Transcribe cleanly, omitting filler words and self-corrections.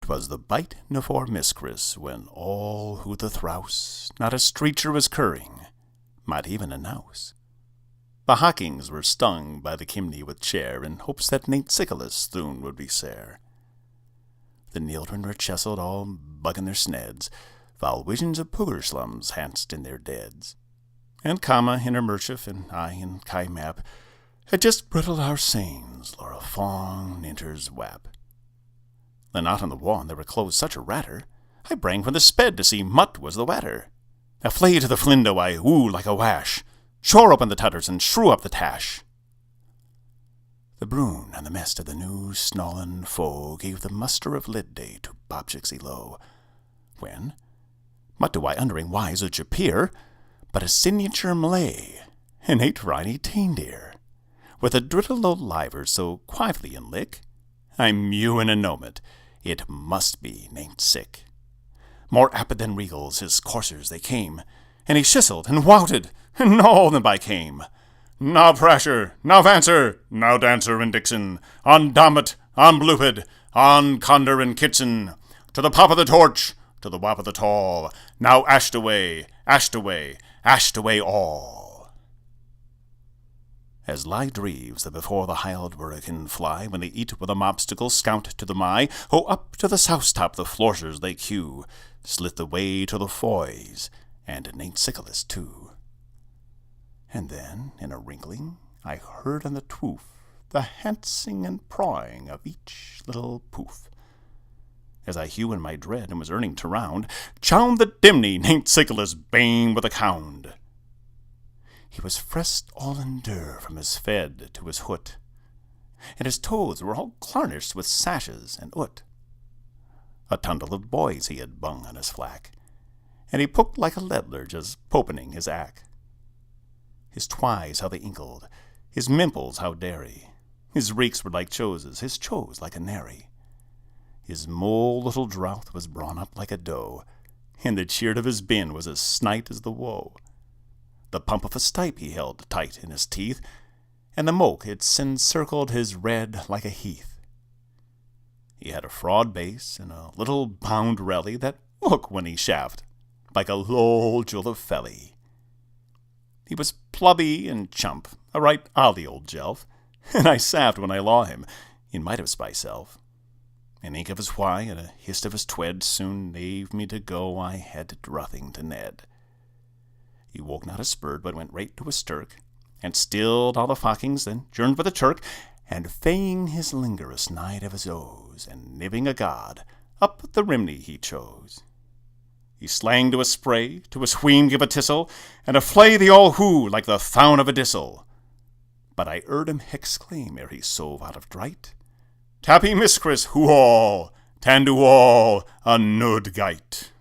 'Twas the bite nafore Miss Chris, when all who the throuse not a streecher was curring, might even announce. The Hawkings were stung by the chimney with chair, in hopes that Naint Sicholas thune would be sair. The children were chestled all bugging their sneds, while visions of pooger slums hanced in their deads. And Kama in her merchief, and I in Kai Map, had just brittled our sains, Laura Fawn enters wap. Then out on the wall there were closed such a ratter, I brang from the sped to see Mutt was the watter. I flay to the flindo, I woo like a wash, shore open the tutters and shrew up the tash. The broon and the mest of the new snawlin' foe gave the muster of lid day to Bobjixie Low, when, what do I undering wise would appear, but a signature Malay, an 8-riney teendeer, with a driddle o' liver so quively in lick, I mew in a moment, it must be Naint sick. More apid than regals his coursers they came, and he shistled and wouted, and all them by came. Now Prasher, now Vancer, now Dancer and Dixon, on Dommit, on Bloopid, on Conder and Kitson, to the pop of the torch, to the wap of the tall, now ashed away, ashed away, ashed away all. As lie dreaves that before the hild hurricane fly, when they eat with a mobstacle scout to the my, ho up to the souse top the floorshers they queue, slit the way to the foys, and Naint Sicholas too. And then, in a wrinkling, I heard on the twoof the hancing and pawing of each little poof. As I hew in my dread and was earning to round, chound the dimney Naint Sicholas bane with a cound. He was frest all in dur from his fed to his hoot, and his toes were all clarnished with sashes and oot. A tundle of boys he had bung on his flack, and he pooked like a ledler just popening his ack. His twies how they inkled, his mimples how dairy, his reeks were like choses, his chose like a nary. His mole little drouth was brawn up like a doe, and the cheert of his bin was as snight as the woe. The pump of a stipe he held tight in his teeth, and the moke it encircled his red like a heath. He had a fraud base and a little bound relly that look when he shaft, like a low jewel of felly. He was plubby and chump, a right olly old jelf, and I saft when I law him, in might of myself. An ink of his why and a hist of his twed soon knaved me to go I had druthing to Ned. He woke not a spurred, but went right to a stirk, and stilled all the fockings, then journed with a Turk, and faying his lingerous night of his oes, and nibbing a god, up the rimney he chose. He slang to a spray, to a sweam give a tissel, and a flay the all who like the thown of a dissel. But I heard him exclaim ere he sove out of dright, Tappy Miss Chris, who all, tan do all, a nud gite.